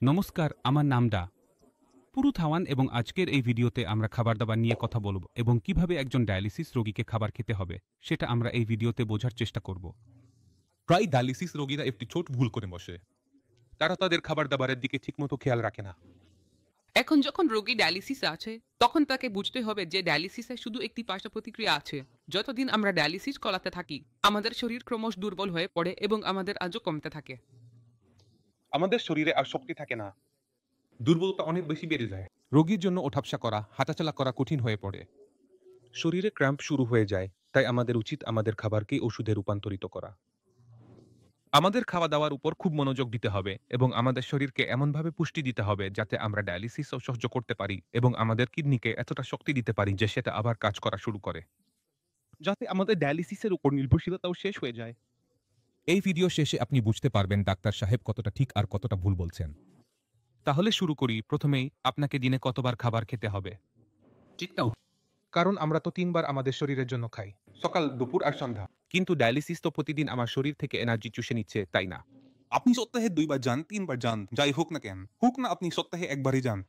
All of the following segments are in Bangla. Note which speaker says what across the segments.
Speaker 1: নমস্কার, আমার নাম ডা পুরু থাওয়ান এবং আজকের এই ভিডিওতে আমরা খাবার-দাবার নিয়ে কথা বলব এবং কিভাবে একজন ডায়ালিসিস রোগীকে খাবার খেতে হবে সেটা আমরা এই ভিডিওতে বোঝার চেষ্টা করব।
Speaker 2: প্রায় ডায়ালিসিস রোগীরা একটি ছোট ভুল করে বসে। তারা তাদের খাবার-দাবারের দিকে ঠিকমতো খেয়াল রাখে না।
Speaker 3: এখন যখন রোগী ডায়ালিসিসে আছে তখন তাকে বুঝতে হবে যে ডায়ালিসিসে শুধু একটি পার্শ্ব প্রতিক্রিয়া আছে। যতদিন আমরা ডায়ালিসিস করাতে থাকি আমাদের শরীর ক্রমশ দুর্বল হয়ে পড়ে এবং আমাদের আজও কমতে থাকে।
Speaker 2: আমাদের শরীরে আর শক্তি থাকে না। দুর্বলতা অনেক বেশি বেড়ে যায়। রোগীর জন্য ওঠাবসা করা, হাঁটাচলা করা কঠিন হয়ে পড়ে। শরীরে ক্র্যাম্প শুরু হয়ে যায়। তাই আমাদের উচিত আমাদের খাবারকে ওষুধে রূপান্তরিত করা। আমাদের খাওয়া-দাওয়ার উপর খুব মনোযোগ দিতে হবে এবং আমাদের শরীরকে এমনভাবে পুষ্টি দিতে হবে যাতে আমরা ডায়ালিসিসও সহ্য করতে পারি এবং আমাদের কিডনিকে এতটা শক্তি দিতে পারি যে সেটা আবার কাজ করা শুরু করে। যাতে আমাদের ডায়ালিসিসের উপর নির্ভরশীলতাও শেষ হয়ে যায়।
Speaker 4: এই ভিডিও শেষে আপনি বুঝতে পারবেন ডাক্তার সাহেব কতটা ঠিক আর কতটা ভুল বলছেন।
Speaker 1: তাহলে শুরু করি। প্রথমেই আপনাকে দিনে কতবার খাবার খেতে হবে?
Speaker 2: ঠিকটাও। কারণ আমরা তো ৩ বার আমাদের শরীরের জন্য খাই। সকাল, দুপুর আর সন্ধ্যা।
Speaker 1: কিন্তু ডায়ালিসিস তো প্রতিদিন আমার শরীর থেকে এনার্জি চুষে নিচ্ছে, তাই না?
Speaker 2: আপনি সপ্তাহে ২ বার যান, ৩ বার যান, যাই হোক না কেন। হোক না আপনি সপ্তাহে ১ বারই যান।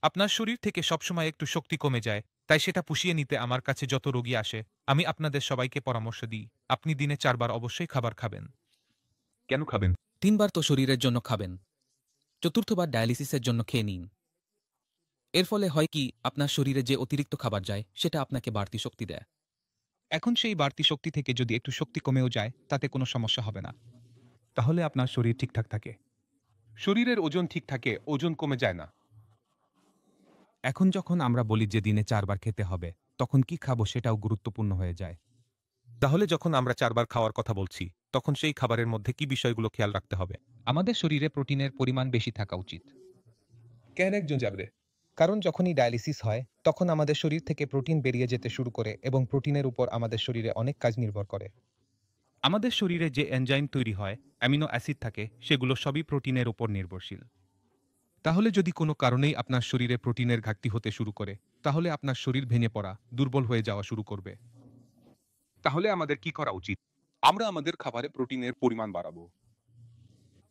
Speaker 1: আপনার শরীর থেকে সবসময় একটু শক্তি কমে যায়, তাই সেটা পুষিয়ে নিতে আমার কাছে যত রোগী আসে আমি আপনাদের সবাইকে পরামর্শ দিই আপনি দিনে ৪ বার অবশ্যই খাবার খাবেন।
Speaker 2: কেন খাবেন?
Speaker 4: ৩ বার তো শরীরের জন্য খাবেন, চতুর্থবার ডায়ালিসিসের জন্য খেয়ে নিন। এর ফলে হয় কি, আপনার শরীরে যে অতিরিক্ত খাবার যায় সেটা আপনাকে বাড়তি শক্তি দেয়।
Speaker 1: এখন সেই বাড়তি শক্তি থেকে যদি একটু শক্তি কমেও যায় তাতে কোনো সমস্যা হবে না। তাহলে আপনার শরীর ঠিকঠাক থাকে।
Speaker 2: শরীরের ওজন ঠিক থাকে, ওজন কমে যায় না।
Speaker 1: এখন যখন আমরা বলি যে দিনে ৪ বার খেতে হবে, তখন কি খাবো সেটাও গুরুত্বপূর্ণ হয়ে যায়।
Speaker 2: তাহলে যখন আমরা ৪ বার খাওয়ার কথা বলছি, তখন সেই খাবারের মধ্যে কি বিষয়গুলো খেয়াল রাখতে হবে?
Speaker 5: আমাদের শরীরে প্রোটিনের পরিমাণ বেশি থাকা উচিত।
Speaker 2: কেন একজন যাবে?
Speaker 5: কারণ যখনই ডায়ালিসিস হয় তখন আমাদের শরীর থেকে প্রোটিন বেরিয়ে যেতে শুরু করে এবং প্রোটিনের উপর আমাদের শরীরে অনেক কাজ নির্ভর করে।
Speaker 1: আমাদের শরীরে যে এনজাইম তৈরি হয়, অ্যামিনো অ্যাসিড থাকে, সেগুলো সবই প্রোটিনের উপর নির্ভরশীল। তাহলে যদি কোনো কারণেই আপনার শরীরে প্রোটিনের ঘাটতি হতে শুরু করে, তাহলে আপনার শরীর ভেঙে পড়া, দুর্বল হয়ে যাওয়া শুরু করবে।
Speaker 2: তাহলে আমাদের কি করা উচিত? আমরা আমাদের খাবারে প্রোটিনের পরিমাণ বাড়াবো।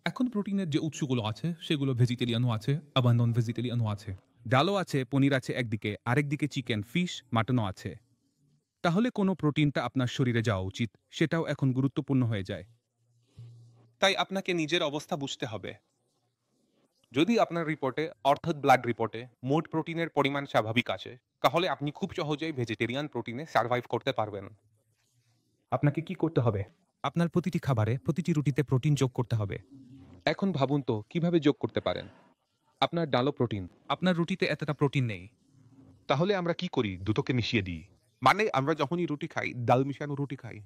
Speaker 4: এখন প্রোটিনের যে উৎসগুলো আছে সেগুলো ভেজিটেরিয়ানও আছে, আবার নন ভেজিটেরিয়ানও আছে।
Speaker 1: ডালও আছে, পনির আছে একদিকে, আরেকদিকে চিকেন, ফিশ, মাটনও আছে। তাহলে কোনো প্রোটিনটা আপনার শরীরে যাওয়া উচিত, সেটাও এখন গুরুত্বপূর্ণ হয়ে যায়।
Speaker 2: তাই আপনাকে নিজের অবস্থা বুঝতে হবে। যদি আপনার রিপোর্টে, অর্থাৎ ব্লাড রিপোর্টে মোট প্রোটিনের পরিমাণ স্বাভাবিক আছে, তাহলে আপনি খুব সহজেই ভেজিটেরিয়ান প্রোটিনে সার্ভাইভ করতে পারবেন।
Speaker 1: আপনাকে কি করতে হবে? আপনার প্রতিটি খাবারে, প্রতিটি রুটিতে প্রোটিন যোগ করতে হবে।
Speaker 2: এখন ভাবুন তো কিভাবে যোগ করতে পারেন। আপনার ডালও প্রোটিন।
Speaker 1: আপনার রুটিতে এতটা প্রোটিন নেই।
Speaker 2: তাহলে আমরা কি করি? দুটোকে মিশিয়ে দিই। মানে আমরা যখনই রুটি খাই, ডাল মিশানো রুটি খাই।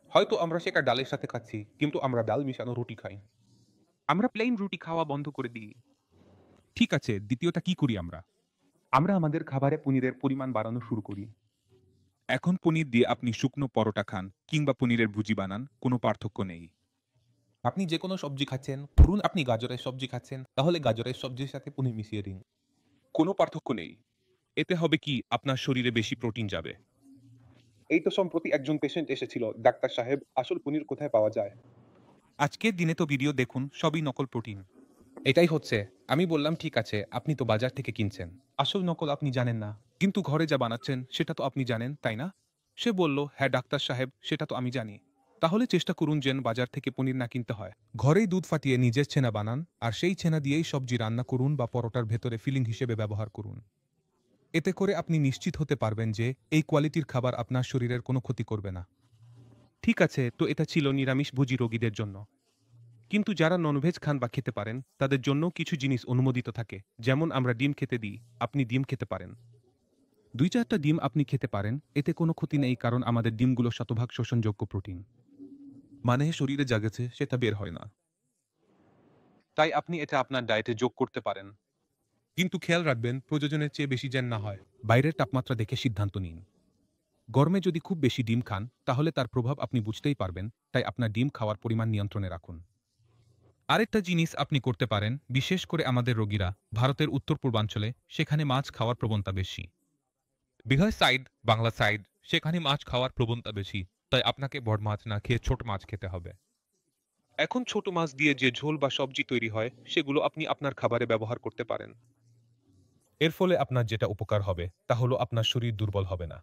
Speaker 2: হয়তো আমরা সেটা ডালের সাথে খাচ্ছি, কিন্তু আমরা ডাল মিশানো রুটি খাই।
Speaker 1: আমরা প্লেন রুটি খাওয়া বন্ধ করে দিই। ঠিক আছে, দ্বিতীয়টা কি করি আমরা?
Speaker 2: আমরা আমাদের খাবারে পনিরের পরিমাণ বাড়ানো শুরু করি।
Speaker 1: এখন পনির দিয়ে আপনি শুকনো পরোটা খান কিংবা পনিরের ভুজি বানান, কোনো পার্থক্য নেই।
Speaker 2: আপনি যে কোনো সবজি খাচ্ছেন, ধরুন আপনি গাজরের সবজি খাচ্ছেন, তাহলে গাজরের সবজির সাথে পনির মিশিয়ে দিন। কোনো পার্থক্য নেই।
Speaker 1: এতে হবে কি, আপনার শরীরে বেশি প্রোটিন যাবে।
Speaker 2: এই তো সম্প্রতি একজন পেশেন্ট এসেছিল, ডাক্তার সাহেব আসল পনির কোথায় পাওয়া যায়?
Speaker 1: আজকের দিনে তো ভিডিও দেখুন, সবই নকল প্রোটিন।
Speaker 5: এটাই হচ্ছে, আমি বললাম ঠিক আছে, আপনি তো বাজার থেকে কিনছেন,
Speaker 1: আসল নকল আপনি জানেন না, কিন্তু ঘরে যা বানাচ্ছেন সেটা তো আপনি জানেন, তাই না? সে বলল, হ্যাঁ ডাক্তার সাহেব, সেটা তো আমি জানি। তাহলে চেষ্টা করুন যেন বাজার থেকে পনির না কিনতে হয়। ঘরেই দুধ ফাটিয়ে নিজের ছেনা বানান, আর সেই ছেনা দিয়েই সবজি রান্না করুন বা পরোটার ভেতরে ফিলিং হিসেবে ব্যবহার করুন। এতে করে আপনি নিশ্চিত হতে পারবেন যে এই কোয়ালিটির খাবার আপনার শরীরের কোনো ক্ষতি করবে না। ঠিক আছে, তো এটা ছিল নিরামিষভোজী রোগীদের জন্য। কিন্তু যারা ননভেজ খান বা খেতে পারেন, তাদের জন্য কিছু জিনিস অনুমোদিত থাকে। যেমন আমরা ডিম খেতে দিই, আপনি ডিম খেতে পারেন। ২-৪টা ডিম আপনি খেতে পারেন, এতে কোনো ক্ষতি নেই, কারণ আমাদের ডিমগুলো শতভাগ শোষণযোগ্য প্রোটিন।
Speaker 2: মানে শরীরে যা গেছে সেটা বের হয় না। তাই আপনি এটা আপনার ডায়েটে যোগ করতে পারেন।
Speaker 4: কিন্তু খেয়াল রাখবেন প্রয়োজনের চেয়ে বেশি যেন না হয়।
Speaker 1: বাইরের তাপমাত্রা দেখে সিদ্ধান্ত নিন। গরমে যদি খুব বেশি ডিম খান, তাহলে তার প্রভাব আপনি বুঝতেই পারবেন, তাই আপনার ডিম খাওয়ার পরিমাণ নিয়ন্ত্রণে রাখুন। আরেকটা জিনিস আপনি করতে পারেন, বিশেষ করে আমাদের রোগীরা ভারতের উত্তর পূর্বাঞ্চলে, সেখানে মাছ খাওয়ার প্রবণতা বেশি।
Speaker 4: বিহার সাইড, বাংলা সাইড, সেখানে মাছ খাওয়ার প্রবণতা বেশি, তাই আপনাকে বড় মাছ না খেয়ে ছোট মাছ খেতে হবে।
Speaker 2: এখন ছোট মাছ দিয়ে যে ঝোল বা সবজি তৈরি হয় সেগুলো আপনি আপনার খাবারে ব্যবহার করতে পারেন।
Speaker 1: এর ফলে আপনার যেটা উপকার হবে তা হলো আপনার শরীর দুর্বল হবে না।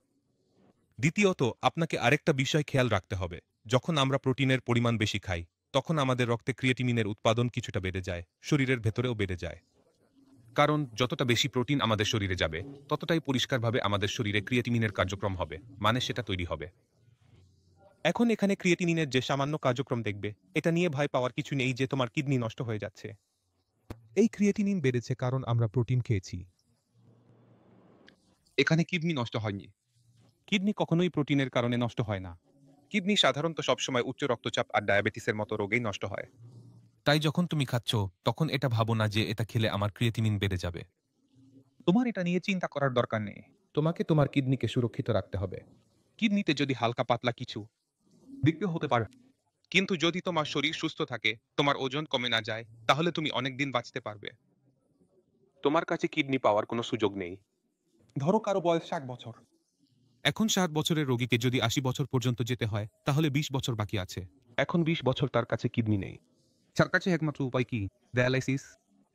Speaker 1: দ্বিতীয়ত, আপনাকে আরেকটা বিষয় খেয়াল রাখতে হবে। যখন আমরা প্রোটিনের পরিমাণ বেশি খাই, তখন আমাদের রক্তে ক্রিয়েটিনিনের উৎপাদন কিছুটা বেড়ে যায়, শরীরের ভেতরেও বেড়ে যায়। কারণ যতটা বেশি প্রোটিন আমাদের শরীরে যাবে, ততটাই পরিষ্কারভাবে আমাদের শরীরে ক্রিয়েটিনিনের কার্যক্রম হবে, মানে সেটা তৈরি হবে। এখন এখানে ক্রিয়েটিনিনের যে সামান্য কার্যক্রম দেখবে, এটা নিয়ে ভয় পাওয়ার কিছু নেই যে তোমার কিডনি নষ্ট হয়ে যাচ্ছে। এই ক্রিয়েটিনিন বেড়েছে কারণ আমরা প্রোটিন খেয়েছি।
Speaker 2: এখানে কিডনি নষ্ট হয়নি। কিডনি কখনোই প্রোটিনের কারণে নষ্ট হয় না। কিডনি সাধারণত সবসময় উচ্চ রক্তচাপ আর ডায়াবেটিসের মতো রোগেই নষ্ট হয়।
Speaker 1: তাই যখন তুমি খাচ্ছ, তখন এটা ভাবো না যে এটা খেলে আমার ক্রিয়েটিনিন বেড়ে যাবে।
Speaker 2: তোমার এটা নিয়ে চিন্তা করার দরকার নেই। তোমাকে তোমার কিডনিকে সুরক্ষিত রাখতে হবে। কিডনিতে যদি হালকা পাতলা কিছু দিকতে হতে পারে, কিন্তু যদি তোমার শরীর সুস্থ থাকে, তোমার ওজন কমে না যায়, তাহলে তুমি অনেক দিন বাঁচতে পারবে। তোমার কাছে কিডনি পাওয়ার কোনো সুযোগ নেই। ধরো কারো বয়স 60 বছর।
Speaker 1: এখন 60 বছরের রোগীকে যদি 80 বছর পর্যন্ত যেতে হয়, তাহলে 20 বছর বাকি আছে।
Speaker 2: এখন 20 বছর তার কাছে কিডনি নেই। তার কাছে একমাত্র উপায় কি? ডায়ালাইসিস।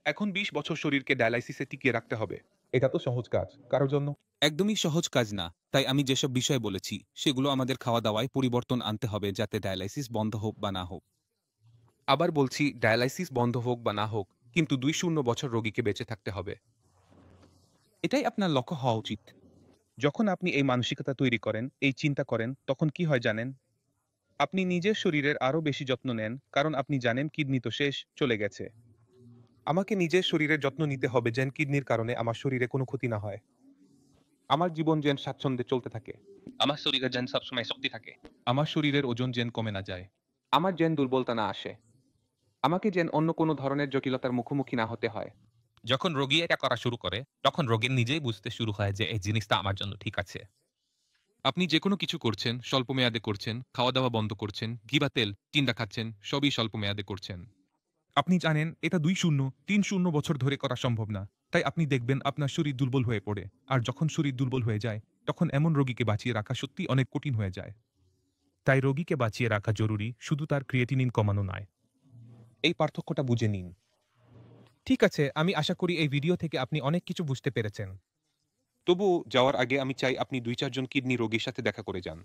Speaker 2: এখন 20 বছর শরীরকে ডায়ালাইসিসে টিকিয়ে রাখতে হবে। এটা তো সহজ কাজ কারোর জন্য।
Speaker 4: একদমই সহজ কাজ না। তাই আমি যেসব বিষয় বলেছি সেগুলো আমাদের খাওয়া দাওয়ায় পরিবর্তন আনতে হবে, যাতে ডায়ালাইসিস বন্ধ হোক বা না হোক।
Speaker 2: আবার বলছি, ডায়ালাইসিস বন্ধ হোক বা না হোক, কিন্তু 2-0 বছর রোগীকে বেঁচে থাকতে হবে। এটাই আপনার লক্ষ্য হওয়া উচিত। যখন আপনি এই মানসিকতা তৈরি করেন, এই চিন্তা করেন, তখন কি হয় জানেন? আপনি নিজের শরীরের আরো বেশি যত্ন নেন, কারণ আপনি জানেন কিডনি তো শেষ, চলে গেছে। আমাকে নিজের শরীরের যত্ন নিতে হবে যেন কিডনির কারণে আমার শরীরে কোনো ক্ষতি না হয়। আমার জীবন যেন স্বাচ্ছন্দ্যে চলতে থাকে। আমার শরীরে যেন সবসময় শক্তি থাকে।
Speaker 1: আমার শরীরের ওজন যেন কমে না যায়।
Speaker 2: আমার যেন দুর্বলতা না আসে। আমাকে যেন অন্য কোনো ধরনের জটিলতার মুখোমুখি না হতে হয়।
Speaker 1: যখন রোগী এটা করা শুরু করে, তখন রোগীর নিজেই বুঝতে শুরু হয় যে এই জিনিসটা আমার জন্য ঠিক আছে। আপনি যে কোনো কিছু করছেন, স্বল্প মেয়াদে করছেন, খাওয়া দাওয়া বন্ধ করছেন, ঘি বা তেল, চিন্তা খাচ্ছেন, সবই স্বল্প মেয়াদে করছেন। আপনি জানেন এটা 2-0-3-0 বছর ধরে করা সম্ভব না। তাই আপনি দেখবেন আপনার শরীর দুর্বল হয়ে পড়ে। আর যখন শরীর দুর্বল হয়ে যায়, তখন এমন রোগীকে বাঁচিয়ে রাখা সত্যি অনেক কঠিন হয়ে যায়। তাই রোগীকে বাঁচিয়ে রাখা জরুরি, শুধু তার ক্রিয়েটিনিন কমানো নয়।
Speaker 2: এই পার্থক্যটা বুঝে নিন।
Speaker 5: ঠিক আছে, আমি আশা করি এই ভিডিও থেকে আপনি অনেক কিছু বুঝতে পেরেছেন।
Speaker 2: তবু যাওয়ার আগে আমি চাই আপনি 2-4 জন কিডনি রোগীর সাথে দেখা করে যান।